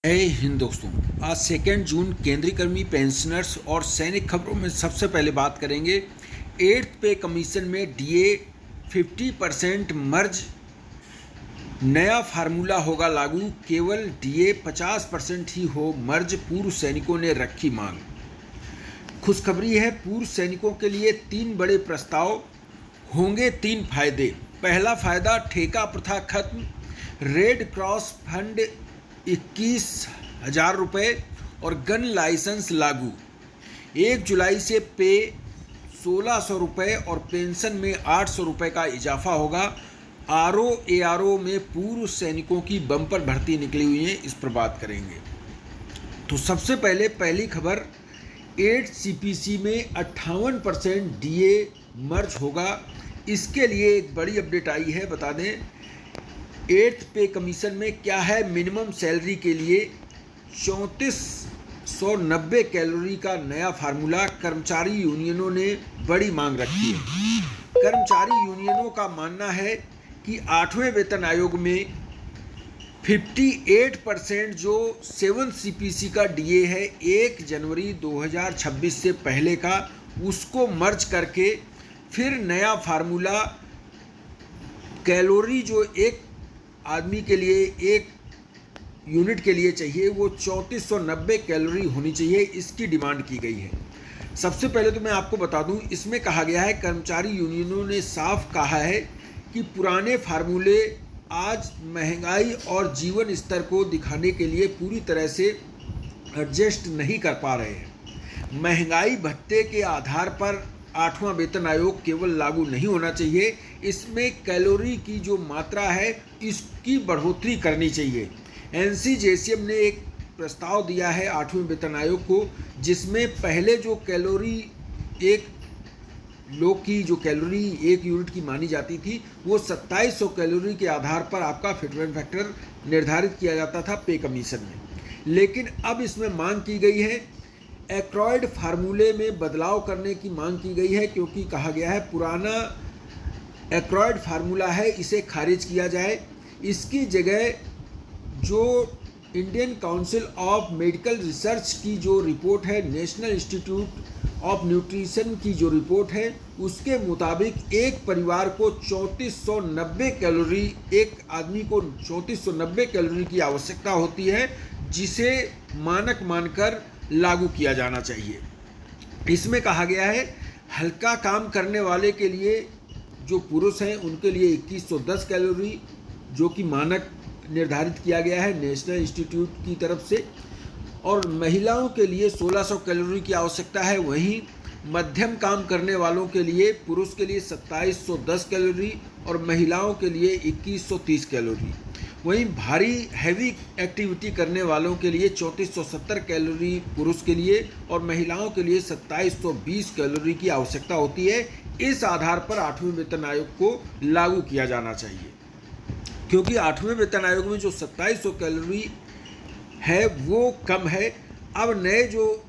जय हिंद दोस्तों। आज 2 जून केंद्रीय कर्मी पेंशनर्स और सैनिक खबरों में सबसे पहले बात करेंगे 8th पे कमीशन में डीए 50% मर्ज, नया फार्मूला होगा लागू, केवल डीए 50% ही हो मर्ज, पूर्व सैनिकों ने रखी मांग। खुशखबरी है, पूर्व सैनिकों के लिए 3 बड़े प्रस्ताव होंगे। 3 फायदे। पहला फायदा, ठेका प्रथा खत्म, रेड क्रॉस फंड 21,000 रुपये और गन लाइसेंस लागू। 1 जुलाई से पे 1,600 रुपये और पेंशन में 800 रुपये का इजाफा होगा। आरओ एआरओ में पूर्व सैनिकों की बम्पर भर्ती निकली हुई है, इस पर बात करेंगे। तो सबसे पहले पहली खबर, 8 सीपीसी में 58% डीए मर्ज होगा। इसके लिए एक बड़ी अपडेट आई है, बता दें 8th पे कमीशन में क्या है। मिनिमम सैलरी के लिए 3490 कैलोरी का नया फार्मूला। कर्मचारी यूनियनों ने बड़ी मांग रखी है। कर्मचारी यूनियनों का मानना है कि 8वें वेतन आयोग में 58% जो 7 सीपीसी का डीए है 1 जनवरी 2026 से पहले का, उसको मर्ज करके फिर नया फार्मूला कैलोरी जो एक आदमी के लिए एक यूनिट के लिए चाहिए वो 3490 कैलोरी होनी चाहिए, इसकी डिमांड की गई है। सबसे पहले तो मैं आपको बता दूं, इसमें कहा गया है, कर्मचारी यूनियनों ने साफ कहा है कि पुराने फार्मूले आज महंगाई और जीवन स्तर को दिखाने के लिए पूरी तरह से एडजस्ट नहीं कर पा रहे हैं। महंगाई भत्ते के आधार पर 8वां वेतन आयोग केवल लागू नहीं होना चाहिए, इसमें कैलोरी की जो मात्रा है इसकी बढ़ोतरी करनी चाहिए। एनसीजेसीएम ने एक प्रस्ताव दिया है 8वें वेतन आयोग को, जिसमें पहले जो कैलोरी एक लोग की जो कैलोरी 1 यूनिट की मानी जाती थी वो 2700 कैलोरी के आधार पर आपका फिटमेंट फैक्टर निर्धारित किया जाता था पे कमीशन में। लेकिन अब इसमें मांग की गई है, एक्रॉयड फार्मूले में बदलाव करने की मांग की गई है, क्योंकि कहा गया है पुराना एक्रॉयड फार्मूला है इसे खारिज किया जाए। इसकी जगह जो Indian council of medical research की जो रिपोर्ट है, नेशनल इंस्टीट्यूट ऑफ न्यूट्रिशन की जो रिपोर्ट है, उसके मुताबिक एक परिवार को 3490 कैलोरी, एक आदमी को 3490 कैलोरी की आवश्यकता होती है, जिसे मानक मानकर लागू किया जाना चाहिए। इसमें कहा गया है हल्का काम करने वाले के लिए जो पुरुष हैं उनके लिए 2110 कैलोरी जो कि मानक निर्धारित किया गया है नेशनल इंस्टीट्यूट की तरफ से, और महिलाओं के लिए 1600 कैलोरी की आवश्यकता है। वहीं मध्यम काम करने वालों के लिए, पुरुष के लिए 2710 कैलोरी और महिलाओं के लिए 2130 कैलोरी। वहीं भारी हैवी एक्टिविटी करने वालों के लिए 3470 कैलोरी पुरुष के लिए और महिलाओं के लिए 2720 कैलोरी की आवश्यकता होती है। इस आधार पर 8वें वेतन आयोग को लागू किया जाना चाहिए, क्योंकि 8वें वेतन आयोग में जो 2700 कैलोरी है वो कम है। अब नए जो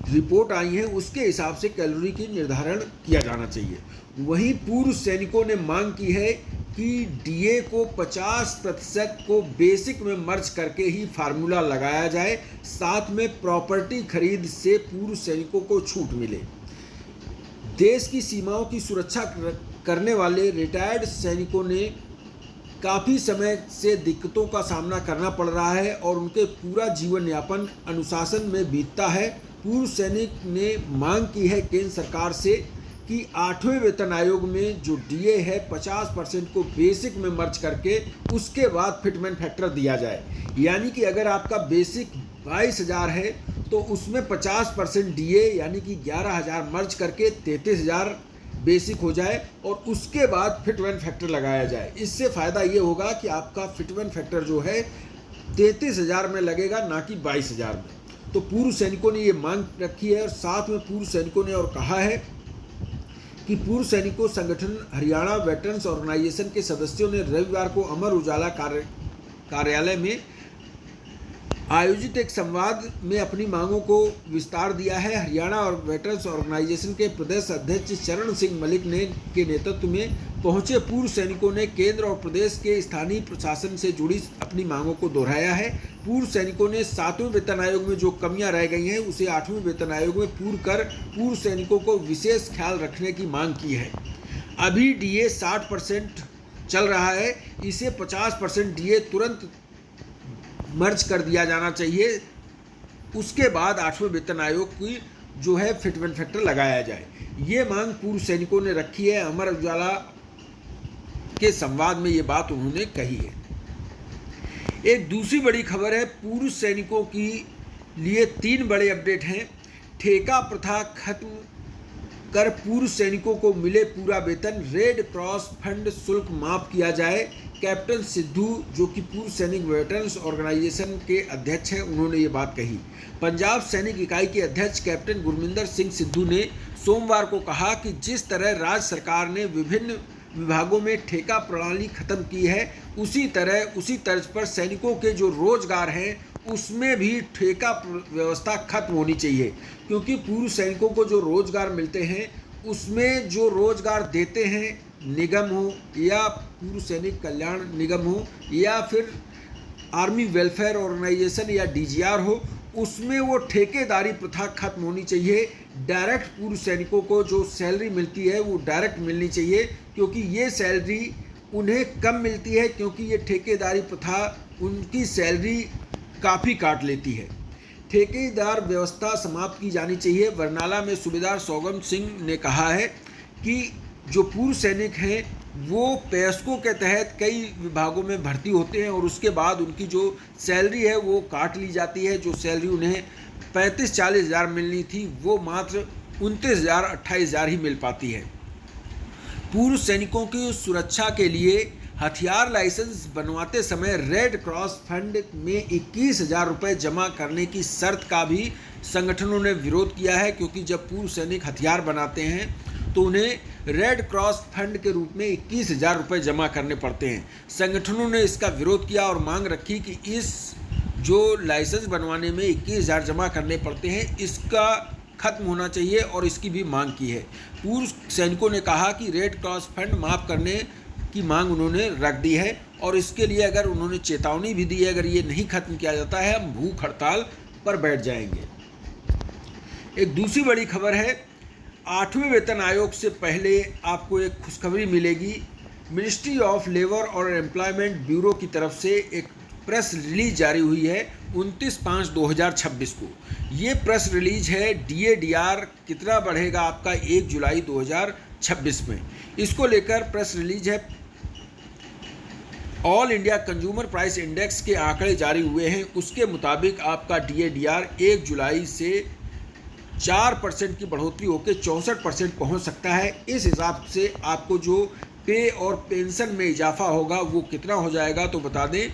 रिपोर्ट आई है उसके हिसाब से कैलोरी की निर्धारण किया जाना चाहिए। वहीं पूर्व सैनिकों ने मांग की है कि डीए को 50% को बेसिक में मर्ज करके ही फार्मूला लगाया जाए, साथ में प्रॉपर्टी खरीद से पूर्व सैनिकों को छूट मिले। देश की सीमाओं की सुरक्षा करने वाले रिटायर्ड सैनिकों ने काफ़ी समय से दिक्कतों का सामना करना पड़ रहा है और उनके पूरा जीवन यापन अनुशासन में बीतता है। पूर्व सैनिक ने मांग की है केंद्र सरकार से कि 8वें वेतन आयोग में जो डीए है 50% को बेसिक में मर्ज करके उसके बाद फिटमेंट फैक्टर दिया जाए। यानी कि अगर आपका बेसिक 22,000 है तो उसमें 50% डीए यानी कि 11,000 मर्ज करके 33,000 बेसिक हो जाए और उसके बाद फिटमेंट फैक्टर लगाया जाए। इससे फ़ायदा ये होगा कि आपका फिटमेंट फैक्टर जो है 33,000 में लगेगा, ना कि 22,000 में। तो पूर्व सैनिकों ने ये मांग रखी है और साथ में पूर्व सैनिकों ने और कहा है कि पूर्व सैनिकों संगठन हरियाणा वेटरन्स ऑर्गेनाइजेशन के सदस्यों ने रविवार को अमर उजाला कार्यालय में आयोजित एक संवाद में अपनी मांगों को विस्तार दिया है। हरियाणा और वेटरन्स ऑर्गेनाइजेशन के प्रदेश अध्यक्ष चरण सिंह मलिक के नेतृत्व में पहुंचे पूर्व सैनिकों ने केंद्र और प्रदेश के स्थानीय प्रशासन से जुड़ी अपनी मांगों को दोहराया है। पूर्व सैनिकों ने 7वें वेतन आयोग में जो कमियां रह गई हैं उसे 8वें वेतन आयोग में पूर्ण कर पूर्व सैनिकों को विशेष ख्याल रखने की मांग की है। अभी डीए 60% चल रहा है, इसे 50% डीए तुरंत मर्ज कर दिया जाना चाहिए। उसके बाद 8वें वेतन आयोग की जो है फिटमेंट फैक्टर लगाया जाए। ये मांग पूर्व सैनिकों ने रखी है। अमर उजाला के संवाद में ये बात उन्होंने कही है। एक दूसरी बड़ी खबर है, पूर्व सैनिकों की लिए 3 बड़े अपडेट हैं। ठेका प्रथा खत्म कर पूर्व सैनिकों को मिले पूरा वेतन, रेड क्रॉस फंड शुल्क माफ किया जाए। कैप्टन सिद्धू जो कि पूर्व सैनिक वेटरन्स ऑर्गेनाइजेशन के अध्यक्ष हैं, उन्होंने ये बात कही। पंजाब सैनिक इकाई के अध्यक्ष कैप्टन गुरमिंदर सिंह सिद्धू ने सोमवार को कहा कि जिस तरह राज्य सरकार ने विभिन्न विभागों में ठेका प्रणाली खत्म की है, उसी तर्ज पर सैनिकों के जो रोजगार हैं उसमें भी ठेका व्यवस्था खत्म होनी चाहिए। क्योंकि पूर्व सैनिकों को जो रोजगार मिलते हैं उसमें जो रोजगार देते हैं निगम हो या पूर्व सैनिक कल्याण निगम हो या फिर आर्मी वेलफेयर ऑर्गेनाइजेशन या डीजीआर हो, उसमें वो ठेकेदारी प्रथा खत्म होनी चाहिए। डायरेक्ट पूर्व सैनिकों को जो सैलरी मिलती है वो डायरेक्ट मिलनी चाहिए, क्योंकि ये सैलरी उन्हें कम मिलती है क्योंकि ये ठेकेदारी प्रथा उनकी सैलरी काफ़ी काट लेती है। ठेकेदार व्यवस्था समाप्त की जानी चाहिए। बरनाला में सूबेदार सौगंध सिंह ने कहा है कि जो पूर्व सैनिक हैं वो पेस्को के तहत कई विभागों में भर्ती होते हैं और उसके बाद उनकी जो सैलरी है वो काट ली जाती है। जो सैलरी उन्हें 35-40 हज़ार मिलनी थी वो मात्र 29,000-28 हज़ार ही मिल पाती है। पूर्व सैनिकों की सुरक्षा के लिए हथियार लाइसेंस बनवाते समय रेड क्रॉस फंड में 21,000 रुपये जमा करने की शर्त का भी संगठनों ने विरोध किया है, क्योंकि जब पूर्व सैनिक हथियार बनाते हैं तो उन्हें रेड क्रॉस फंड के रूप में 21,000 रुपये जमा करने पड़ते हैं। संगठनों ने इसका विरोध किया और मांग रखी कि इस जो लाइसेंस बनवाने में 21,000 जमा करने पड़ते हैं इसका खत्म होना चाहिए और इसकी भी मांग की है। पूर्व सैनिकों ने कहा कि रेड क्रॉस फंड माफ़ करने की मांग उन्होंने रख दी है और इसके लिए अगर उन्होंने चेतावनी भी दी है, अगर ये नहीं खत्म किया जाता है हम भूख हड़ताल पर बैठ जाएंगे। एक दूसरी बड़ी खबर है, 8वें वेतन आयोग से पहले आपको एक खुशखबरी मिलेगी। मिनिस्ट्री ऑफ लेबर और एम्प्लॉयमेंट ब्यूरो की तरफ से एक प्रेस रिलीज जारी हुई है 29/5/2026 को। ये प्रेस रिलीज है डीए-डीआर कितना बढ़ेगा आपका 1 जुलाई 2026 में। इसको लेकर प्रेस रिलीज है। All India consumer price index के आंकड़े जारी हुए हैं। उसके मुताबिक आपका डीए-डीआर 1 जुलाई से 4% की बढ़ोतरी होकर 64% पहुंच सकता है। इस हिसाब से आपको जो पे और पेंशन में इजाफा होगा वो कितना हो जाएगा, तो बता दें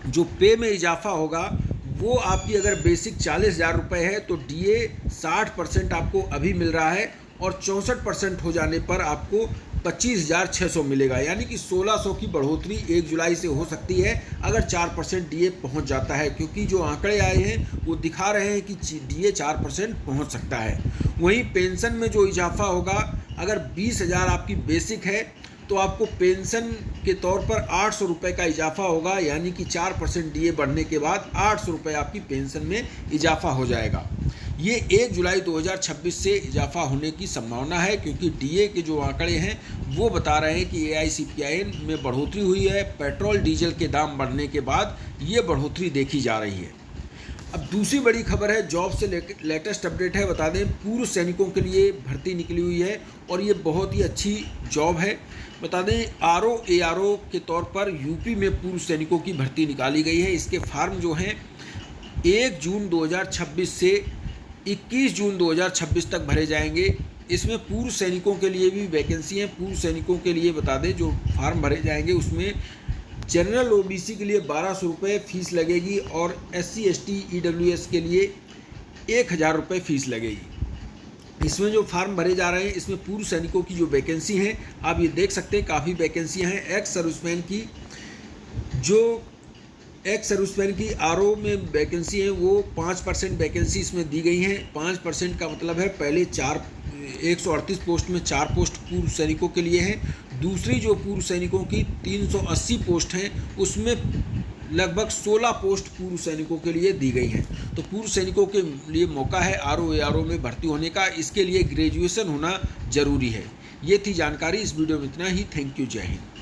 जो पे में इजाफा होगा वो आपकी अगर बेसिक 40,000 रुपये है तो डीए 60% आपको अभी मिल रहा है और 64% हो जाने पर आपको 25,600 मिलेगा। यानी कि 1,600 की बढ़ोतरी 1 जुलाई से हो सकती है अगर 4% डीए पहुंच जाता है, क्योंकि जो आंकड़े आए हैं वो दिखा रहे हैं कि डीए 4% पहुंच सकता है। वहीं पेंशन में जो इजाफा होगा, अगर 20,000 आपकी बेसिक है तो आपको पेंशन के तौर पर 800 रुपये का इजाफा होगा, यानी कि 4% डीए बढ़ने के बाद 800 रुपये आपकी पेंशन में इजाफा हो जाएगा। ये 1 जुलाई 2026 से इजाफा होने की संभावना है, क्योंकि डीए के जो आंकड़े हैं वो बता रहे हैं कि AICPIN में बढ़ोतरी हुई है। पेट्रोल डीजल के दाम बढ़ने के बाद ये बढ़ोतरी देखी जा रही है। अब दूसरी बड़ी खबर है, जॉब से लेटेस्ट अपडेट है। बता दें पूर्व सैनिकों के लिए भर्ती निकली हुई है और ये बहुत ही अच्छी जॉब है। बता दें ARO के तौर पर यूपी में पूर्व सैनिकों की भर्ती निकाली गई है। इसके फार्म जो हैं 1 जून 2026 से 21 जून 2026 तक भरे जाएंगे। इसमें पूर्व सैनिकों के लिए भी वैकेंसी हैं। पूर्व सैनिकों के लिए बता दें जो फार्म भरे जाएंगे उसमें जनरल OBC के लिए 1,200 रुपये फीस लगेगी और SC ST EWS के लिए 1,000 रुपये फीस लगेगी। इसमें जो फार्म भरे जा रहे हैं इसमें पूर्व सैनिकों की जो वैकेंसी हैं आप ये देख सकते हैं, काफ़ी वैकेंसियां हैं। एक्स सर्विसमैन की जो एक्स सर्विसमैन की आरओ में वैकेंसी है वो 5% वैकेंसी इसमें दी गई हैं। 5% का मतलब है पहले 138 पोस्ट में 4 पोस्ट पूर्व सैनिकों के लिए हैं। दूसरी जो पूर्व सैनिकों की 380 पोस्ट हैं उसमें लगभग 16 पोस्ट पूर्व सैनिकों के लिए दी गई हैं। तो पूर्व सैनिकों के लिए मौका है आरओ में भर्ती होने का। इसके लिए ग्रेजुएशन होना जरूरी है। ये थी जानकारी। इस वीडियो में इतना ही। Thank you. जय हिंद।